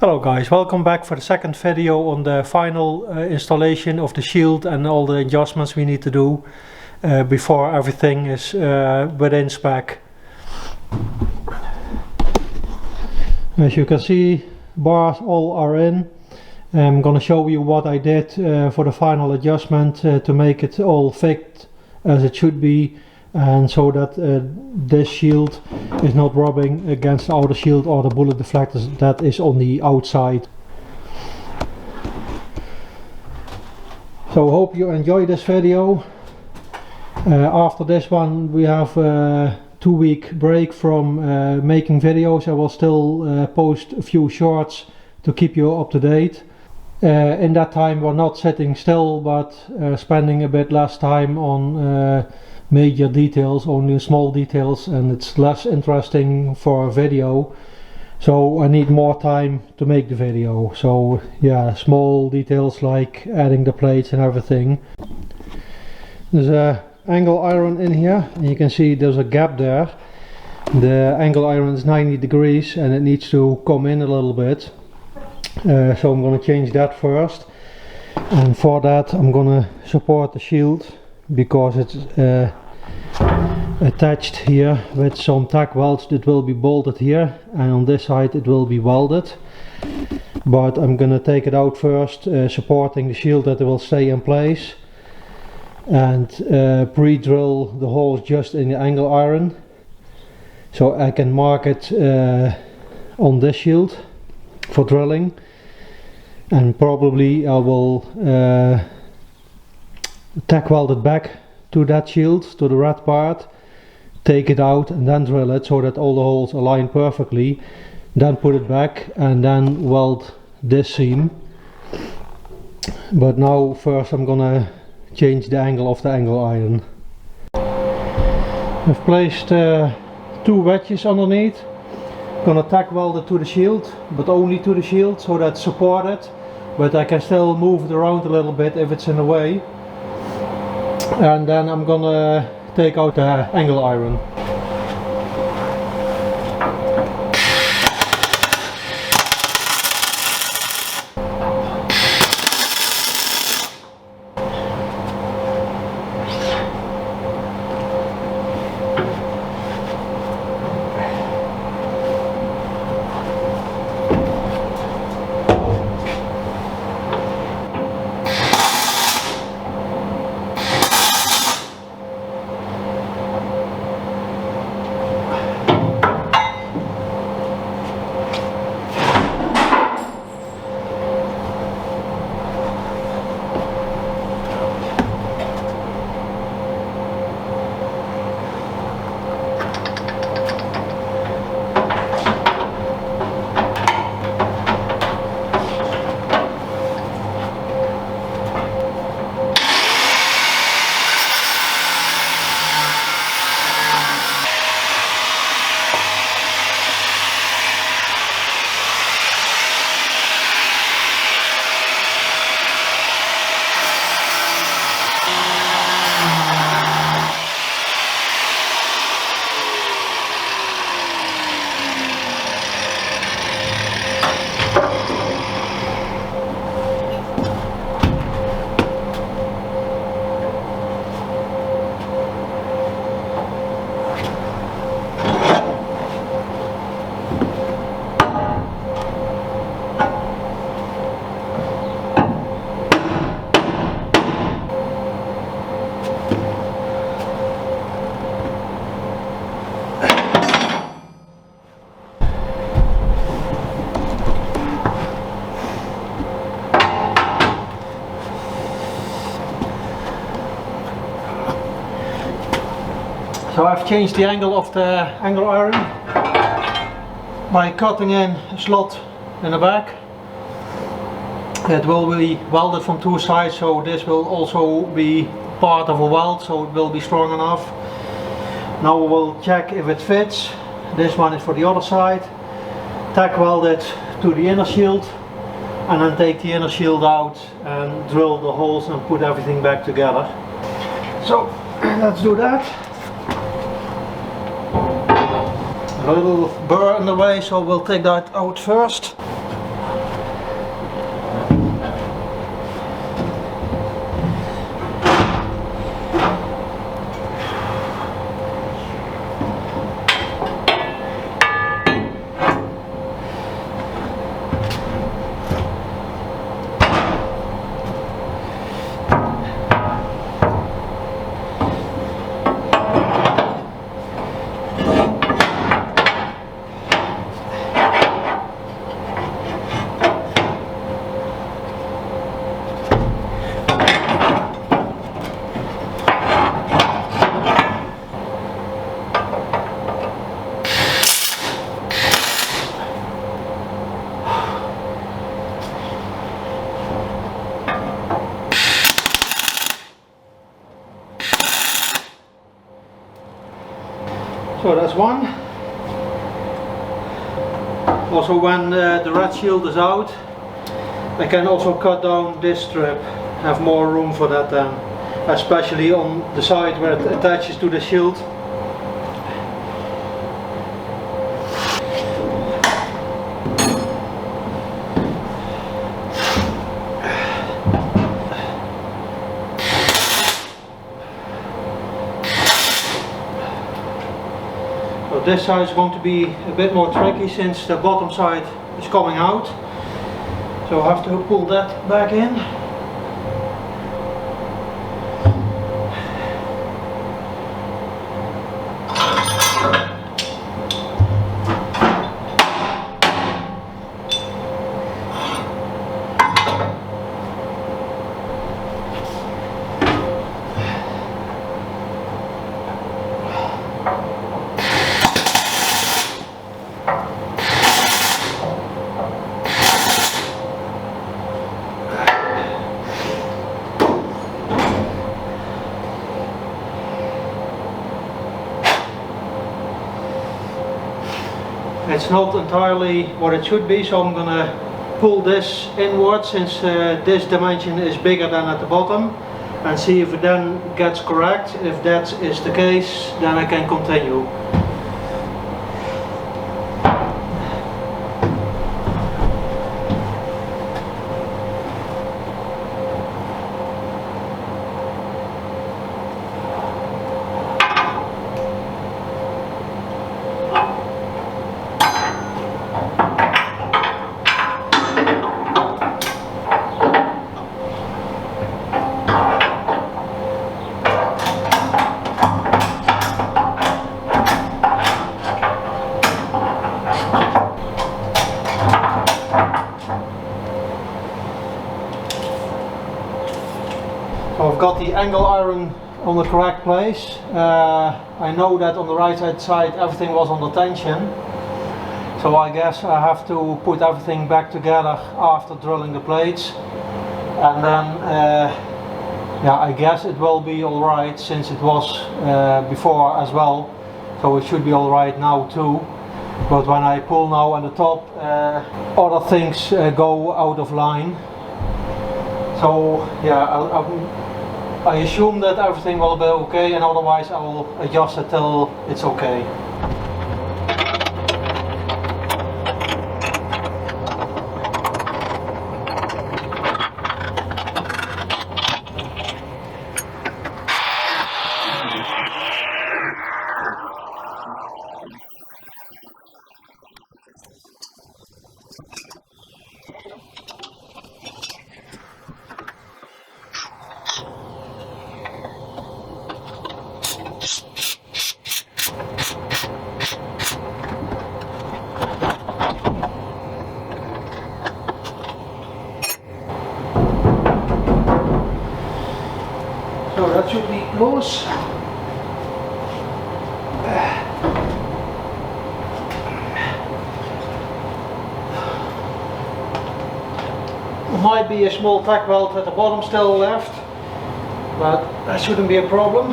Hello guys, welcome back for the second video on the final installation of the shield and all the adjustments we need to do before everything is within spec. As you can see, bars all are in. I'm gonna show you what I did for the final adjustment to make it all fit as it should be, and so that this shield is not rubbing against the outer shield or the bullet deflectors that is on the outside. So hope you enjoy this video. After this one we have a 2-week break from making videos. I will still post a few shorts to keep you up to date. In that time we're not sitting still, but spending a bit less time on major details, only small details, and it's less interesting for a video, so I need more time to make the video. So yeah, small details like adding the plates and everything. There's a angle iron in here and you can see there's a gap there. The angle iron is 90 degrees and it needs to come in a little bit, so I'm going to change that first, and for that I'm going to support the shield because it's attached here with some tack welds that will be bolted here, and on this side it will be welded, but I'm gonna take it out first, supporting the shield that it will stay in place, and pre-drill the holes just in the angle iron so I can mark it on this shield for drilling, and probably I will tack weld it back to that shield, to the red part, take it out and then drill it so that all the holes align perfectly, then put it back and then weld this seam. But now first I'm gonna change the angle of the angle iron. I've placed 2 wedges underneath. I'm gonna tack weld it to the shield, but only to the shield so that's supported, but I can still move it around a little bit if it's in the way. And then I'm gonna take out the angle iron. So I've changed the angle of the angle iron by cutting in a slot in the back. It will be welded from 2 sides, so this will also be part of a weld, so it will be strong enough. Now we will check if it fits. This one is for the other side. Tack weld it to the inner shield and then take the inner shield out and drill the holes and put everything back together. So let's do that. A little burr in the way, so we'll take that out first. So that's one. Also, when the red shield is out, I can also cut down this strip, have more room for that then, especially on the side where it attaches to the shield. So this side is going to be a bit more tricky since the bottom side is coming out. So I have to pull that back in. It's not entirely what it should be, so I'm gonna pull this inward since this dimension is bigger than at the bottom, and see if it then gets correct. If that is the case, then I can continue. So I've got the angle iron on the correct place. I know that on the right hand side everything was under tension, so I guess I have to put everything back together after drilling the plates, and then yeah, I guess it will be alright since it was before as well, so it should be alright now too. But when I pull now on the top, other things go out of line. So yeah, I assume that everything will be okay, and otherwise I will adjust it till it's okay. So that should be loose. There might be a small tack weld at the bottom still left, but that shouldn't be a problem,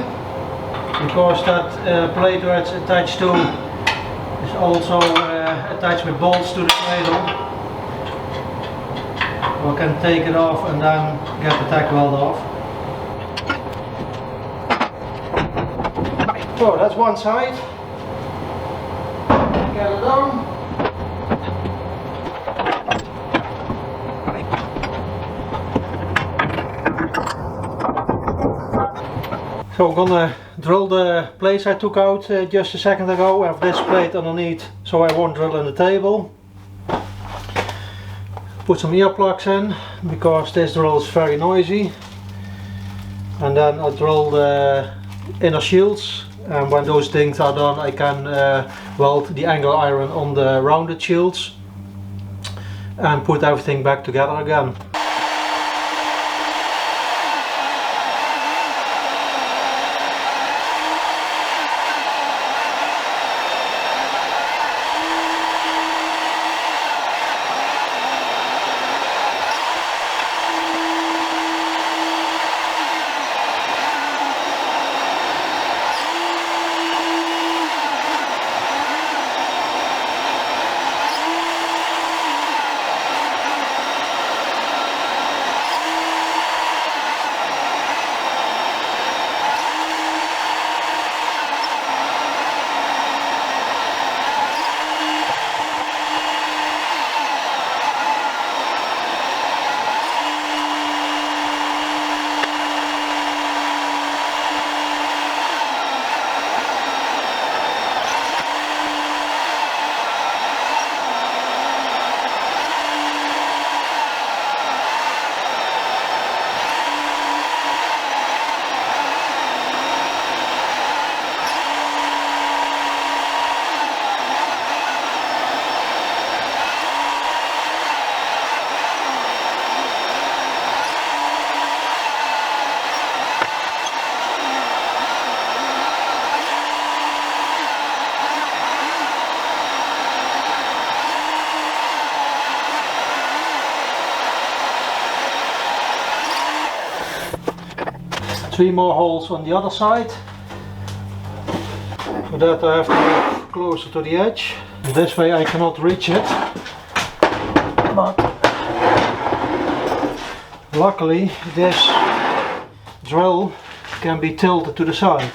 because that plate where it's attached to is also attached with bolts to the cradle. So I can take it off and then get the tack weld off. So that's one side. Get it down. So I'm gonna drill the plates I took out just a second ago. I have this plate underneath, so I won't drill in the table. Put some earplugs in because this drill is very noisy, and then I drill the inner shields, and when those things are done I can weld the angle iron on the rounded shields and put everything back together again. Three more holes on the other side. For that I have to move closer to the edge. This way I cannot reach it, but luckily this drill can be tilted to the side.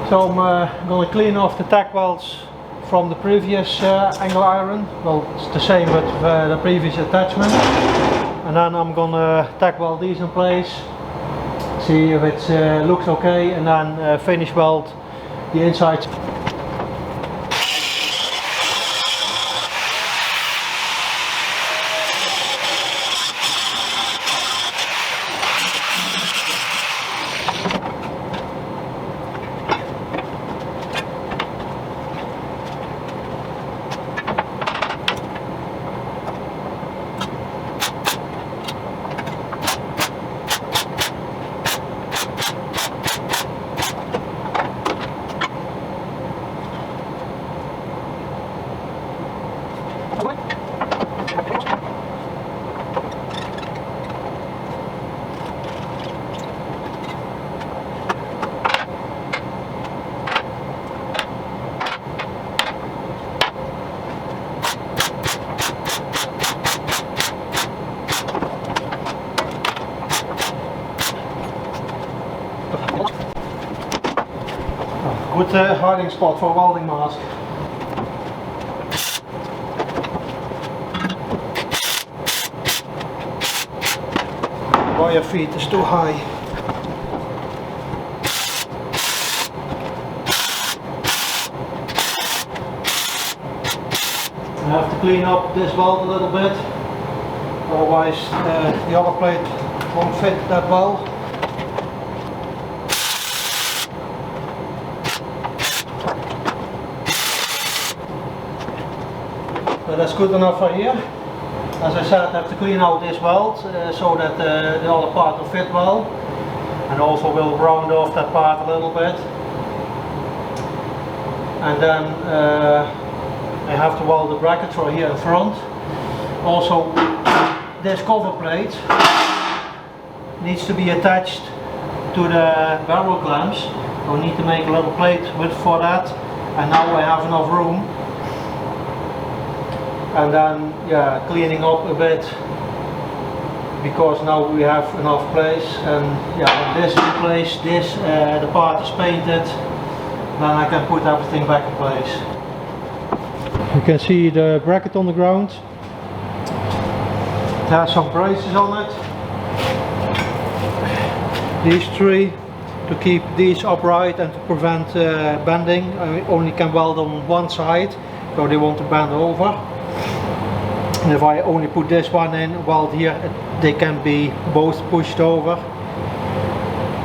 So I'm going to clean off the tack welds from the previous angle iron. Well, it's the same with the previous attachment. And then I'm going to tack weld these in place, see if it looks okay, and then finish weld the insides. a hiding spot for a welding mask. Wire feet is too high. I have to clean up this weld a little bit, otherwise the other plate won't fit that well. But that's good enough for here. As I said, I have to clean out this weld so that the other part will fit well, and also will round off that part a little bit. And then I have to weld the brackets for here in front. Also, this cover plate needs to be attached to the barrel clamps. So I need to make a little plate for that, and now I have enough room. And then, yeah, cleaning up a bit, because now we have enough place. And yeah, when this is in place, the part is painted, then I can put everything back in place. You can see the bracket on the ground. It has some braces on it. These three to keep these upright and to prevent bending. I only can weld on one side, so they won't bend over. And if I only put this one in, weld here, they can be both pushed over.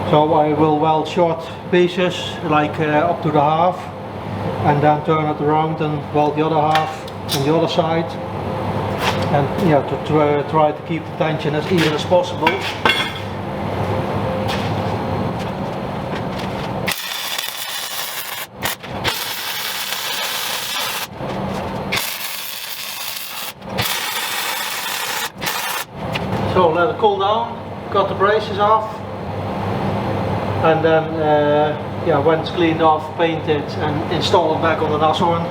So I will weld short pieces, like up to the half, and then turn it around and weld the other half on the other side. And yeah, to try to keep the tension as even as possible. So let it cool down, cut the braces off, and then yeah, when it's cleaned off, paint it and install it back on the Nashorn.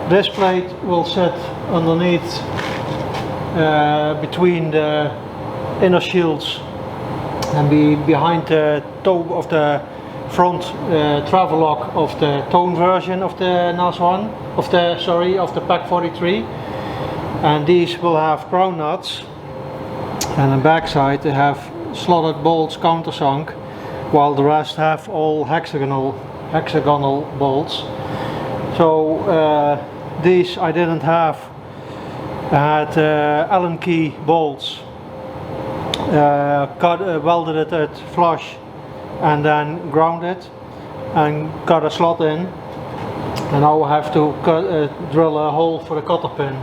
This plate will sit underneath between the inner shields and be behind the toe of the front travel lock of the tone version of the Nashorn, of the Pak 43. And these will have crown nuts, and on the back side they have slotted bolts countersunk, while the rest have all hexagonal bolts. So these I didn't have. I had Allen key bolts, welded it at flush and then ground it and cut a slot in, and now I have to drill a hole for the cotter pin.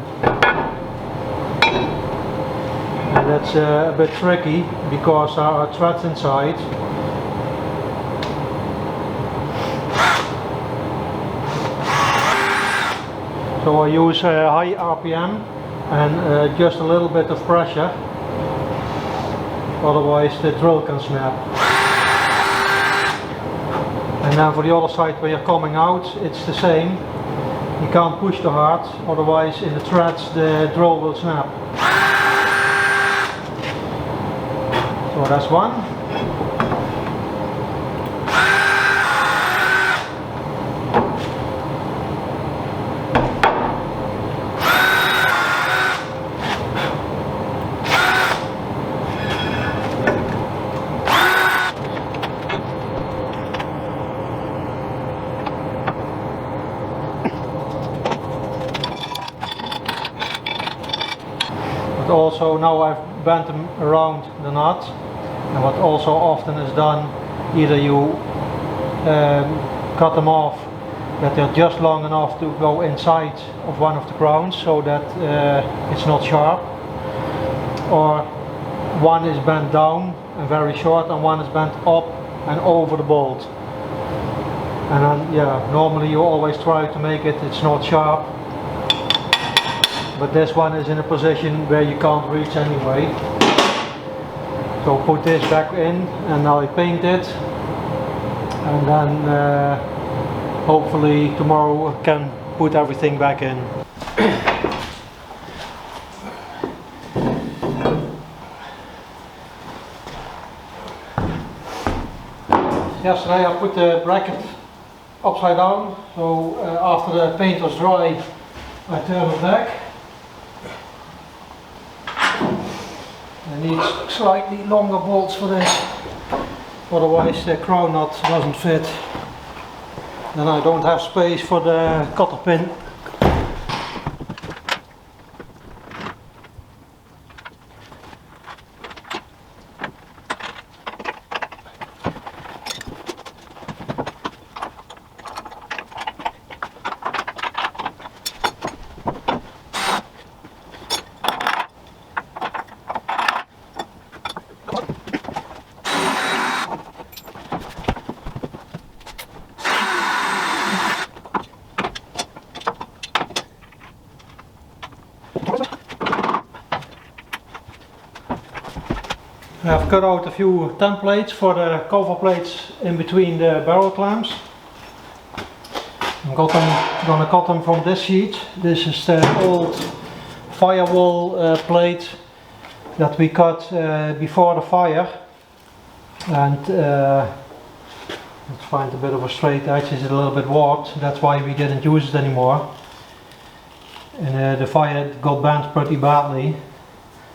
And that's a bit tricky because there are threads inside. So I use high RPM and just a little bit of pressure, otherwise the drill can snap. And then for the other side where you're coming out, it's the same. You can't push too hard, otherwise in the threads the drill will snap. So that's one. But also now I've bent them around the nut. And what also often is done, either you cut them off that they're just long enough to go inside of one of the crowns so that it's not sharp, or one is bent down and very short and one is bent up and over the bolt. And then yeah, normally you always try to make it's not sharp, but this one is in a position where you can't reach anyway. So put this back in and now I paint it, and then hopefully tomorrow I can put everything back in. Yesterday I put the bracket upside down, so after the paint was dry I turned it back. I need slightly longer bolts for this, otherwise the crown nut doesn't fit. Then I don't have space for the cotter pin. I've cut out a few templates for the cover plates in between the barrel clamps. I'm gonna cut them from this sheet. This is the old firewall plate that we cut before the fire. And let's find a bit of a straight edge. It's a little bit warped. That's why we didn't use it anymore. And the fire got bent pretty badly,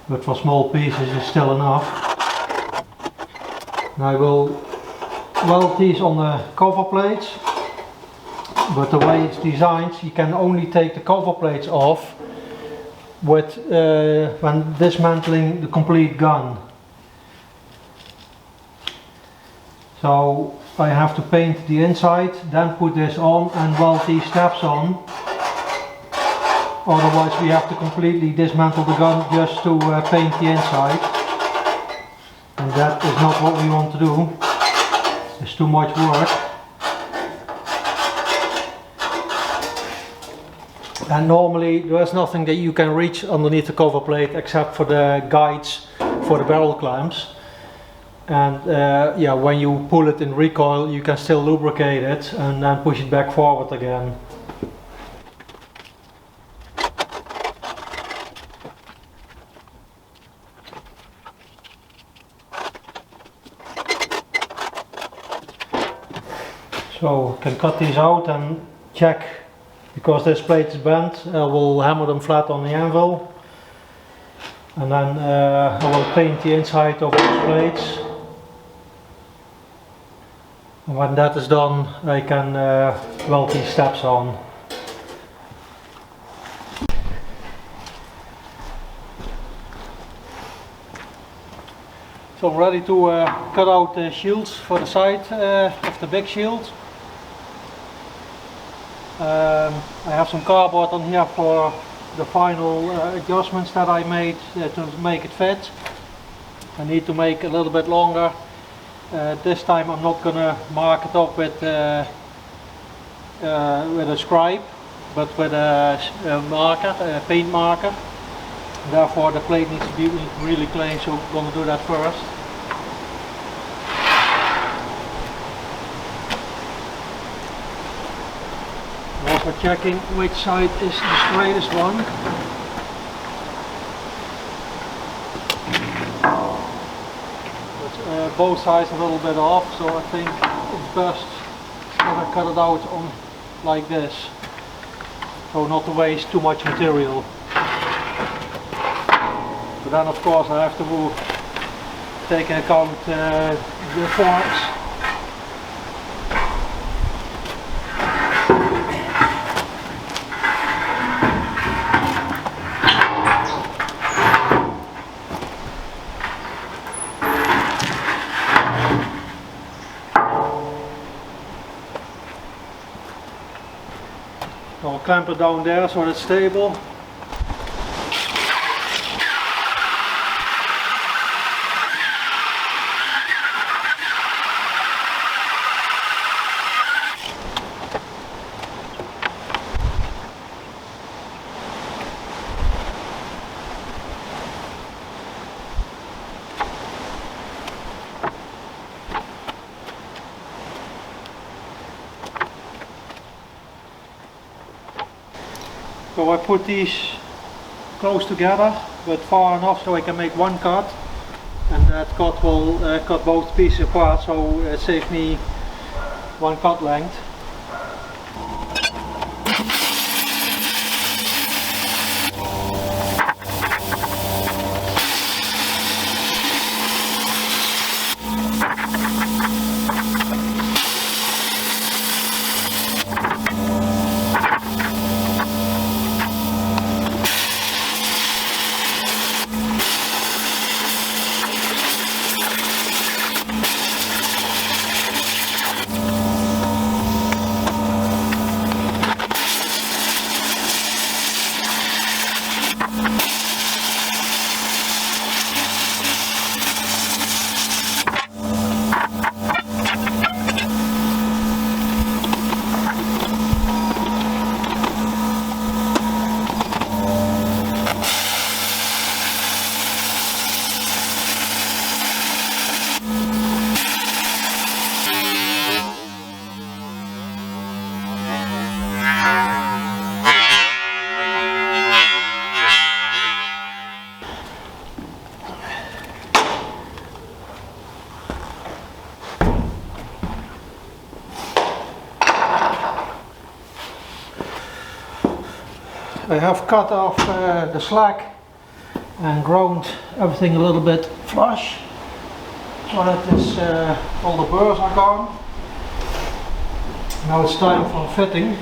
but for small pieces it's still enough. And I will weld these on the cover plates, but the way it's designed, you can only take the cover plates off with when dismantling the complete gun. So I have to paint the inside, then put this on and weld these steps on. Otherwise we have to completely dismantle the gun just to paint the inside. And that is not what we want to do. It's too much work. And normally there is nothing that you can reach underneath the cover plate except for the guides for the barrel clamps. And yeah, when you pull it in recoil you can still lubricate it and then push it back forward again. So I can cut these out and check, because this plate is bent, I will hammer them flat on the anvil. And then I will paint the inside of these plates. And when that is done I can weld these steps on. So I'm ready to cut out the shields for the side of the big shield. I have some cardboard on here for the final adjustments that I made to make it fit. I need to make a little bit longer. This time I'm not gonna mark it up with a scribe, but with a marker, a paint marker. Therefore the plate needs to be really clean, so I'm gonna do that first. Also checking which side is the straightest one. But, both sides a little bit off, so I think it's best that I cut it out on like this, so not to waste too much material. But then of course I have to take into account the forks. I'll clamp it down there so it's stable. So I put these close together, but far enough so I can make one cut. and that cut will cut both pieces apart, so it saves me one cut length. I have cut off the slack and ground everything a little bit flush, so that is, all the burrs are gone. Now it's time for fitting.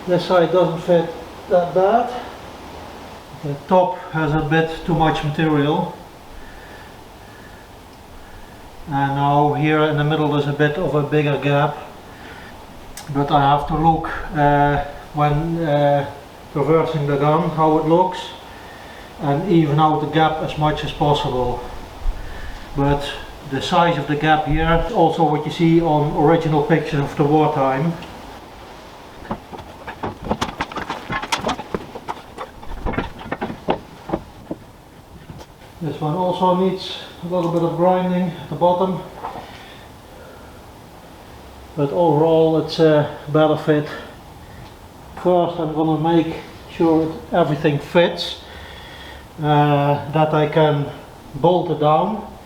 This side doesn't fit that bad. The top has a bit too much material, and now here in the middle there's a bit of a bigger gap, but I have to look when reversing the gun how it looks and even out the gap as much as possible. But the size of the gap here is also what you see on original pictures of the wartime. This one also needs a little bit of grinding at the bottom, but overall it's a better fit. First I'm going to make sure everything fits, that I can bolt it down.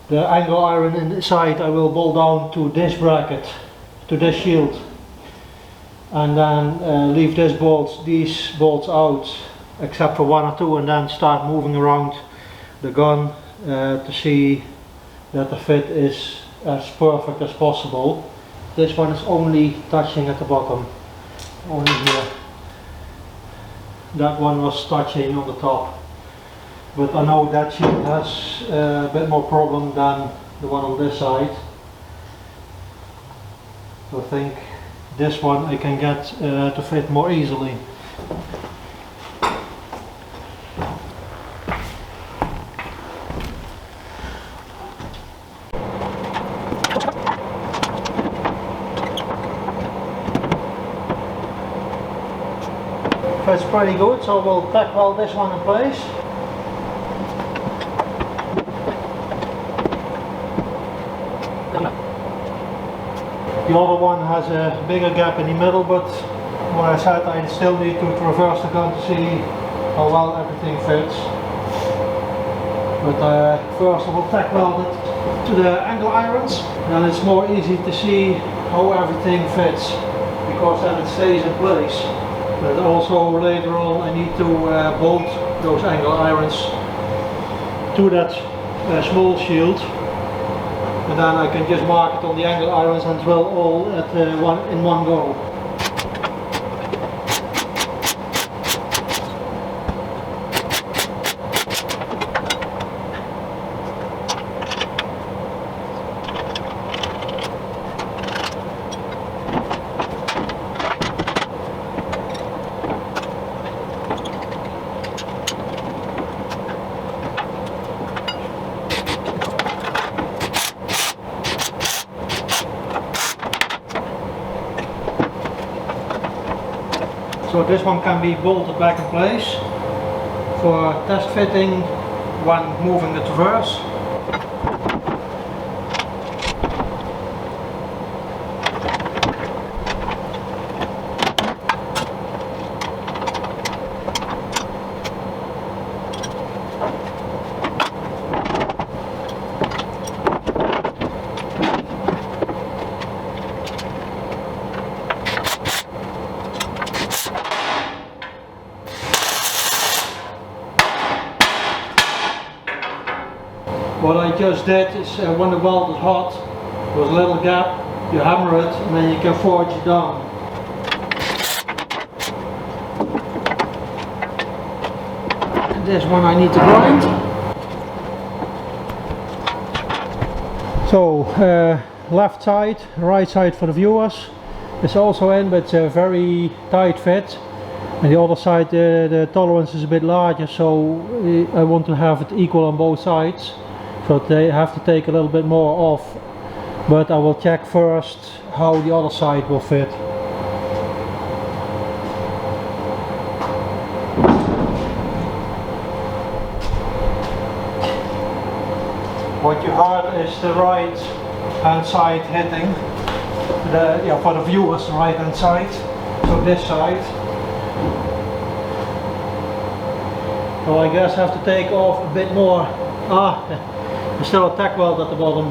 The angle iron inside I will bolt down to this bracket, to this shield, and then leave these bolts out except for one or two, and then start moving around the gun to see that the fit is as perfect as possible. This one is only touching at the bottom, only here. That one was touching on the top, but I know that shield has a bit more problem than the one on this side. So I think this one I can get to fit more easily. Fits pretty good, so we'll tack weld this one in place. The other one has a bigger gap in the middle, but what I said, I still need to reverse the gun to see how well everything fits. But first I will tack weld it to the angle irons, then it's more easy to see how everything fits, because then it stays in place. But also later on I need to bolt those angle irons to that small shield, and then I can just mark it on the angle irons and drill all at in one go. So this one can be bolted back in place for test fitting when moving the traverse. I just did is when the weld is hot, there's a little gap, you hammer it and then you can forge it down. And this one I need to grind. So left side, right side for the viewers. It's also in, but it's a very tight fit. And the other side, the tolerance is a bit larger, so I want to have it equal on both sides. So they have to take a little bit more off. But I will check first how the other side will fit. What you heard is the right hand side hitting. For the viewers, the right hand side. So this side. So I guess I have to take off a bit more. There's still a tack weld at the bottom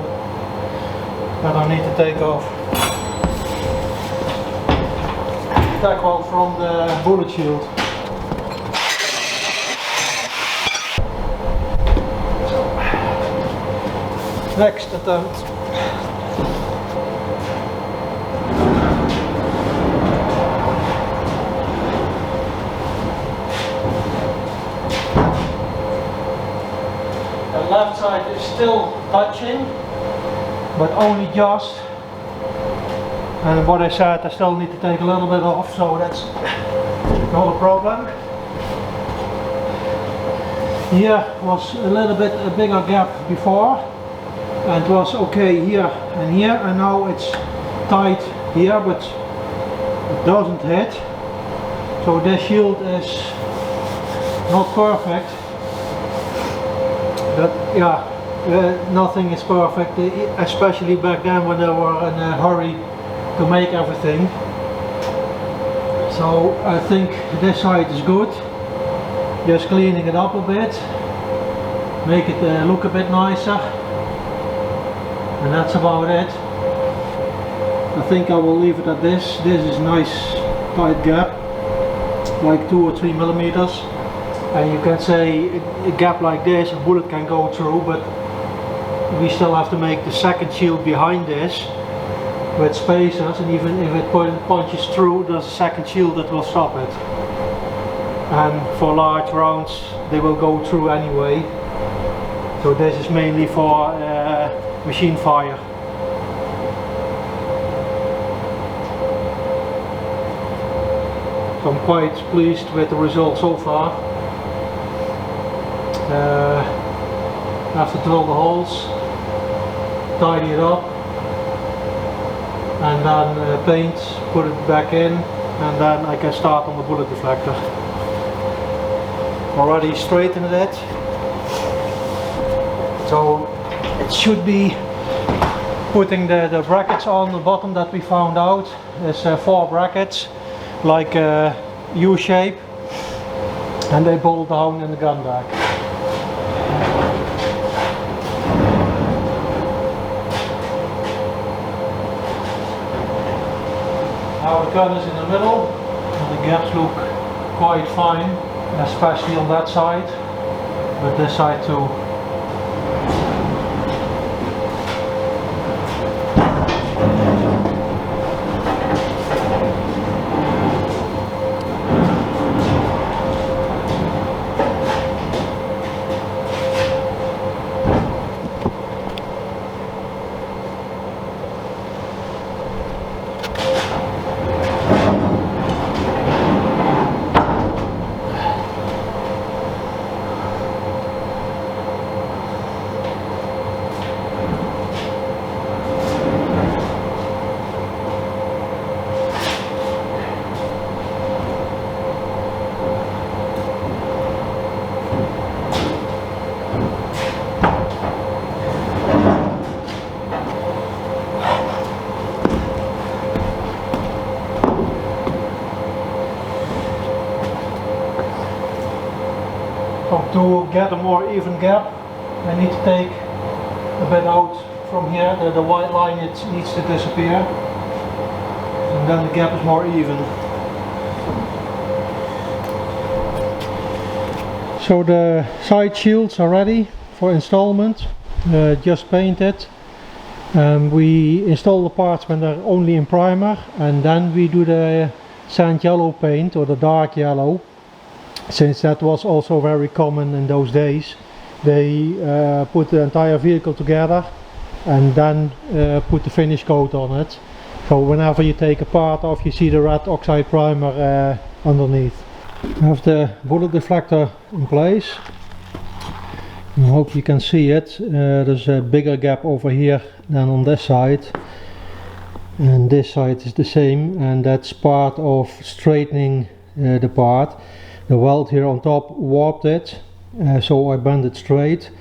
that I need to take off. Tack weld from the bullet shield. So, next attempt. Left side is still touching, but only just. And what I said, I still need to take a little bit off, so that's not a problem. Here was a little bit a bigger gap before, and it was okay here, and now it's tight here, but it doesn't hit. So this shield is not perfect. But yeah, nothing is perfect, especially back then when they were in a hurry to make everything. So I think this side is good. Just cleaning it up a bit, make it look a bit nicer, and that's about it. I think I will leave it at this. This is nice tight gap, like 2 or 3 millimeters. And you can say a gap like this, a bullet can go through, but we still have to make the second shield behind this with spacers, and even if it punches through, there's a second shield that will stop it. And for large rounds, they will go through anyway. So this is mainly for machine fire. So I'm quite pleased with the result so far. Have to drill the holes, tidy it up, and then paint, put it back in, and then I can start on the bullet deflector. Already straightened it, so it should be putting the brackets on the bottom that we found out. There's 4 brackets, like a U shape, and they bolt down in the gun bag. Now the gun is in the middle, and the gaps look quite fine, especially on that side, but this side too. To get a more even gap, I need to take a bit out from here. The white line, it needs to disappear, and then the gap is more even. So the side shields are ready for installment. just painted. We install the parts when they're only in primer, and then we do the sand yellow paint, or the dark yellow, since that was also very common in those days. They put the entire vehicle together and then put the finish coat on it. So whenever you take a part off, you see the red oxide primer underneath. I have the bullet deflector in place. I hope you can see it. There's a bigger gap over here than on this side, and this side is the same, and that's part of straightening the part. The weld here on top warped it, so I bent it straight,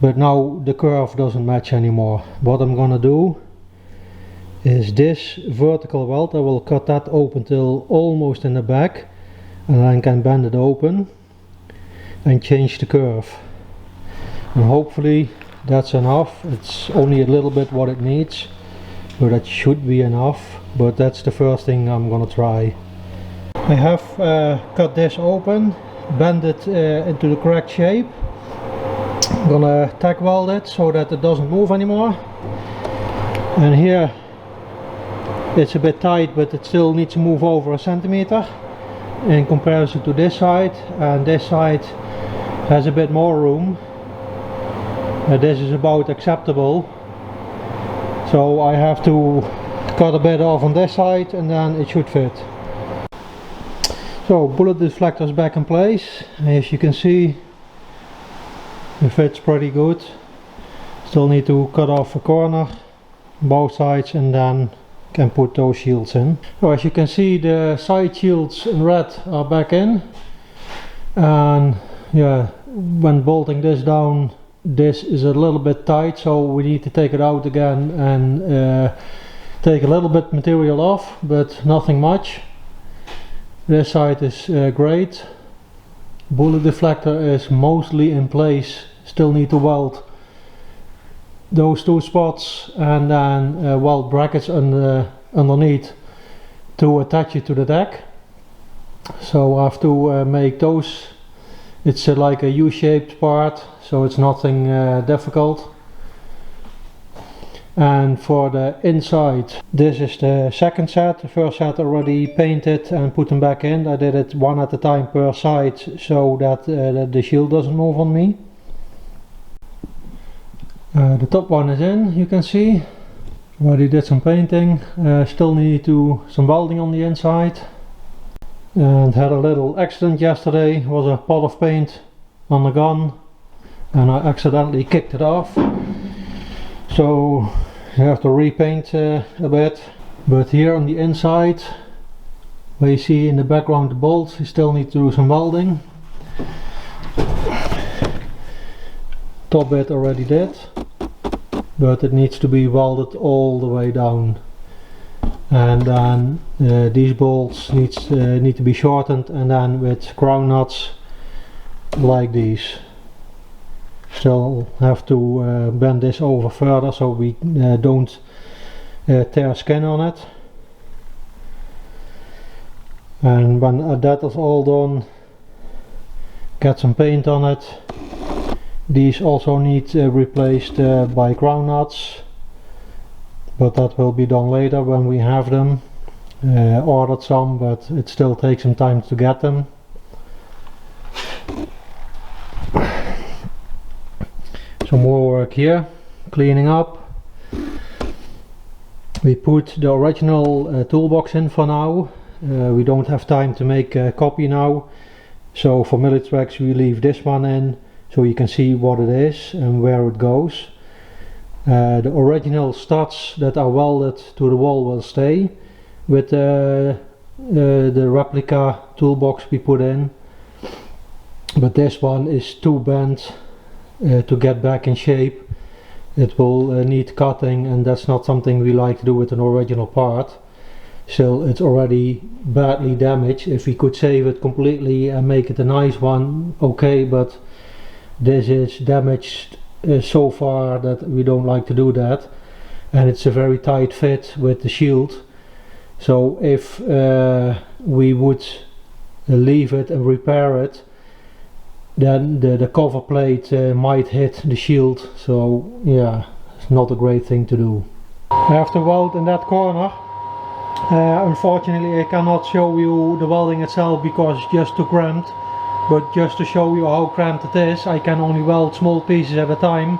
but now the curve doesn't match anymore. What I'm gonna do is this vertical weld, I will cut that open till almost in the back, and then I can bend it open and change the curve. And hopefully that's enough. It's only a little bit what it needs, but that should be enough. But that's the first thing I'm gonna try. I have cut this open, bend it into the correct shape. I'm gonna tack weld it so that it doesn't move anymore. And here it's a bit tight, but it still needs to move over a centimeter in comparison to this side, and this side has a bit more room. This is about acceptable, so I have to cut a bit off on this side and then it should fit. So bullet deflector is back in place. As you can see, it fits pretty good. Still need to cut off a corner, both sides, and then can put those shields in. So as you can see, the side shields in red are back in, and yeah, when bolting this down, this is a little bit tight, so we need to take it out again and take a little bit material off, but nothing much. This side is great. Bullet deflector is mostly in place. Still need to weld those two spots and then weld brackets underneath to attach it to the deck. So I have to make those. It's like a U-shaped part, so it's nothing difficult. And for the inside, this is the second set. The first set already painted and put them back in. I did it one at a time per side so that the shield doesn't move on me. The top one is in, you can see. Already did some painting. Still need some welding on the inside. And had a little accident yesterday. It was a pot of paint on the gun and I accidentally kicked it off, so you have to repaint a bit. But here on the inside, where you see in the background the bolts, you still need to do some welding. Top bit already did, but it needs to be welded all the way down. And then these bolts need to be shortened, and then with crown nuts like these. Still have to bend this over further so we don't tear skin on it. And when that is all done, get some paint on it. These also need replaced by crown nuts, but that will be done later when we have them. Ordered some, but it still takes some time to get them. Some more work here, cleaning up. We put the original toolbox in for now. We don't have time to make a copy now, so for Militrex we leave this one in so you can see what it is and where it goes. The original studs that are welded to the wall will stay with the replica toolbox we put in, but this one is too bent to get back in shape. It will need cutting, and that's not something we like to do with an original part. So it's already badly damaged. If we could save it completely and make it a nice one, okay, but this is damaged so far that we don't like to do that, and it's a very tight fit with the shield. So if we would leave it and repair it, then the cover plate might hit the shield, so yeah, it's not a great thing to do. I have to weld in that corner. Unfortunately I cannot show you the welding itself because it's just too cramped, but just to show you how cramped it is, I can only weld small pieces at a time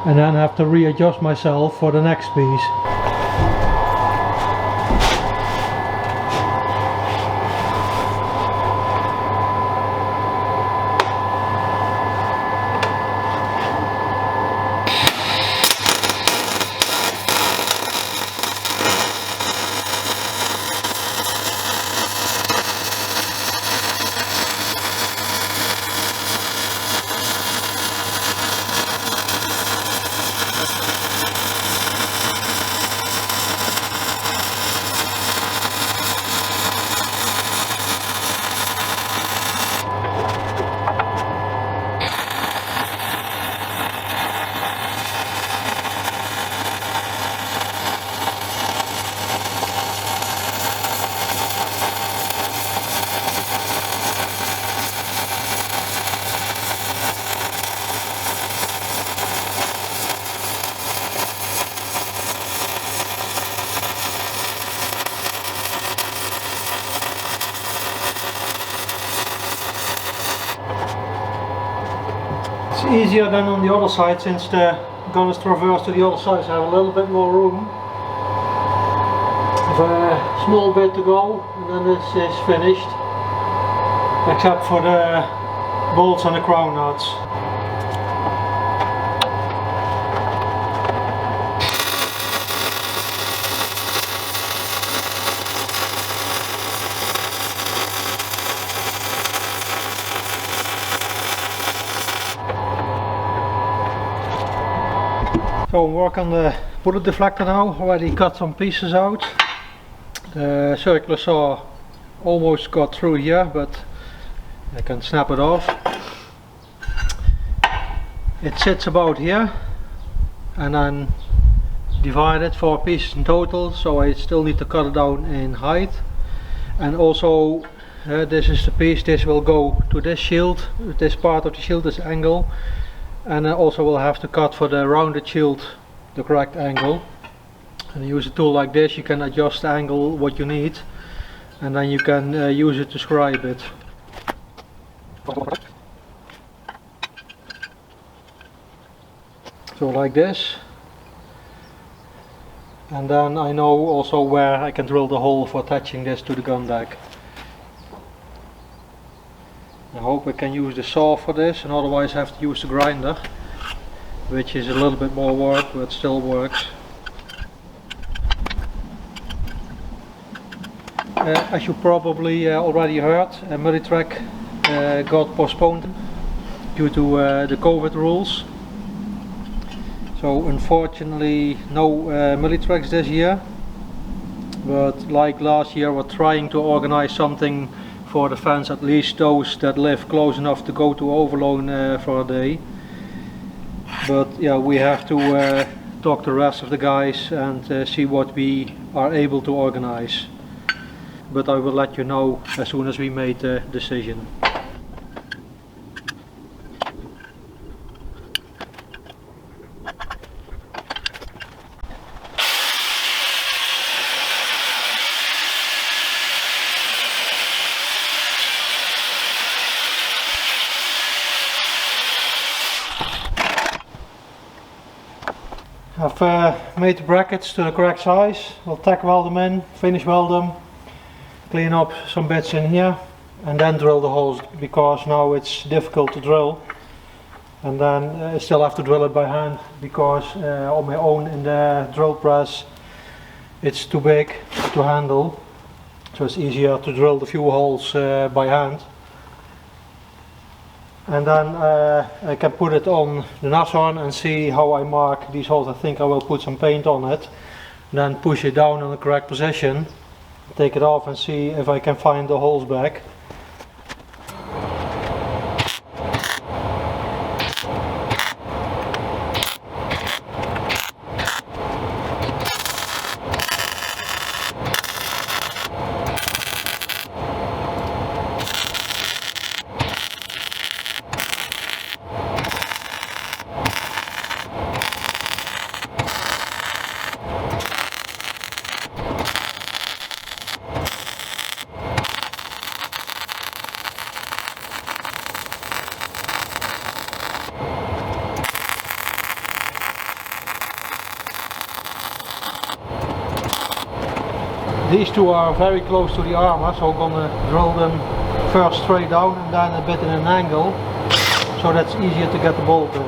and then have to readjust myself for the next piece. It's easier than on the other side, since the gun is traversed to the other side, so I have a little bit more room. I have a small bit to go and then this is finished, except for the bolts and the crown nuts. So work on the bullet deflector now. Already cut some pieces out. The circular saw almost got through here, but I can snap it off. It sits about here and then divided 4 pieces in total, so I still need to cut it down in height. And also this is the piece, this will go to this shield, this part of the shield, this angle. And I also will have to cut for the rounded shield the correct angle. And use a tool like this, you can adjust the angle what you need, and then you can use it to scribe it. So like this. And then I know also where I can drill the hole for attaching this to the gun deck. I hope I can use the saw for this, and otherwise I have to use the grinder, which is a little bit more work, but still works. As you probably already heard, Mullitrack got postponed due to the COVID rules. So unfortunately no Mullitracks this year, but like last year we're trying to organize something for the fans, at least those that live close enough to go to Overloon for a day. But yeah, we have to talk to the rest of the guys and see what we are able to organize. But I will let you know as soon as we made the decision. I've made the brackets to the correct size. We'll tack weld them in, finish weld them, clean up some bits in here, and then drill the holes, because now it's difficult to drill. And then I still have to drill it by hand, because on my own in the drill press it's too big to handle. So it's easier to drill the few holes by hand. And then I can put it on the Nashorn and see how I mark these holes. I think I will put some paint on it, then push it down in the correct position, take it off and see if I can find the holes back. these two are very close to the armor, so I'm gonna drill them first straight down and then a bit in an angle, so that's easier to get the bolt in.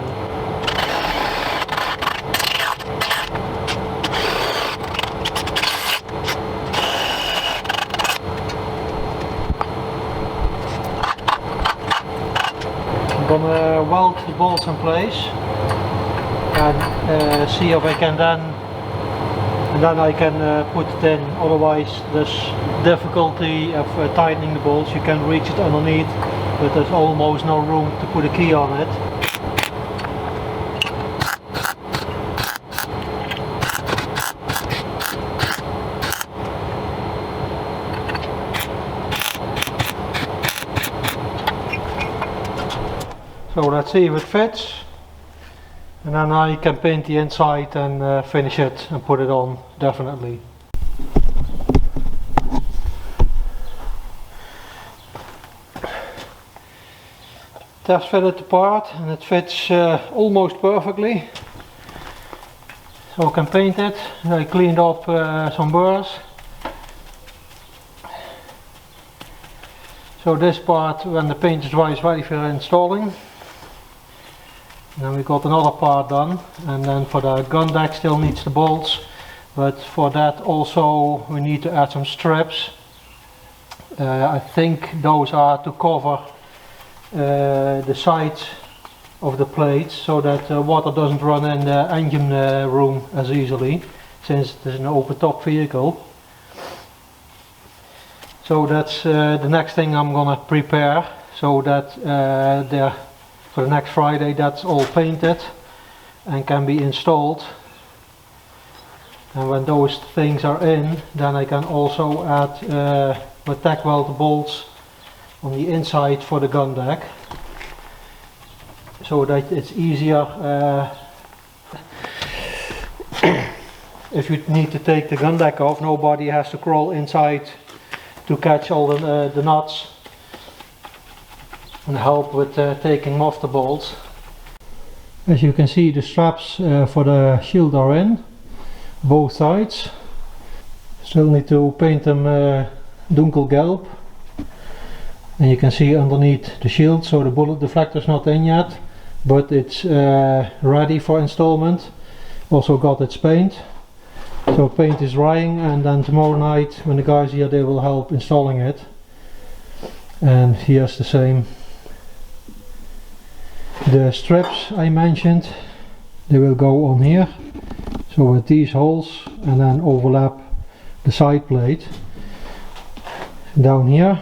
I'm gonna weld the bolts in place and see if I can then I can put it in. Otherwise there's difficulty of tightening the bolts. You can reach it underneath, but there's almost no room to put a key on it. So let's see if it fits, and then I can paint the inside and finish it and put it on definitely. Test fitted the part and it fits almost perfectly. So I can paint it. I cleaned up some burrs. So this part, when the paint is dry, is ready for installing. Then we got another part done, and then for the gun deck still needs the bolts, but for that also we need to add some strips. I think those are to cover the sides of the plates so that water doesn't run in the engine room as easily, since it is an open top vehicle. So that's the next thing I'm gonna prepare, so that for the next Friday that's all painted and can be installed. And when those things are in, then I can also add with tack weld bolts on the inside for the gun deck, so that it's easier if you need to take the gun deck off. Nobody has to crawl inside to catch all the nuts and help with taking off the bolts. As you can see, the straps for the shield are in both sides. Still need to paint them dunkelgelb, and you can see underneath the shield, so the bullet deflector is not in yet, but it's ready for installment. Also got its paint, so paint is drying, and then tomorrow night when the guys are here they will help installing it. And here's the same. The strips I mentioned, they will go on here, so with these holes, and then overlap the side plate down here,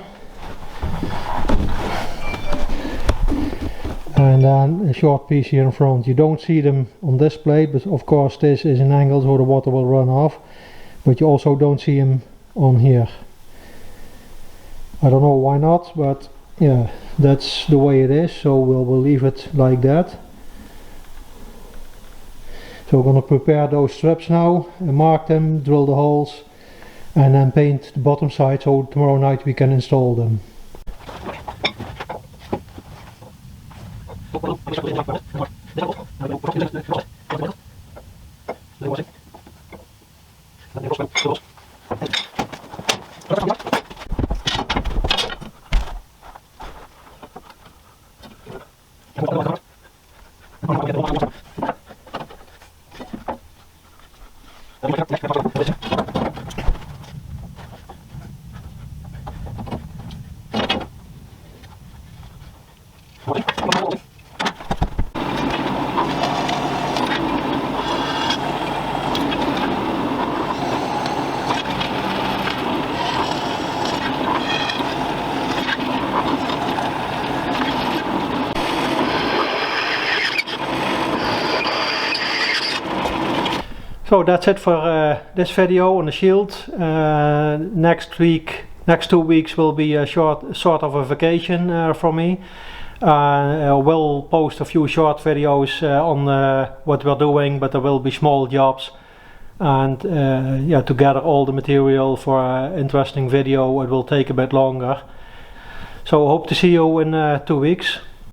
and then a short piece here in front. You don't see them on this plate, but of course this is an angle so the water will run off, but you also don't see them on here. I don't know why not, but yeah, that's the way it is, so we'll leave it like that. So we're going to prepare those strips now and mark them, drill the holes, and then paint the bottom side so tomorrow night we can install them. So that's it for this video on the shield. Next 2 weeks will be a sort of a vacation for me. We'll post a few short videos on what we're doing, but there will be small jobs, and yeah, to gather all the material for an interesting video it will take a bit longer. So hope to see you in 2 weeks.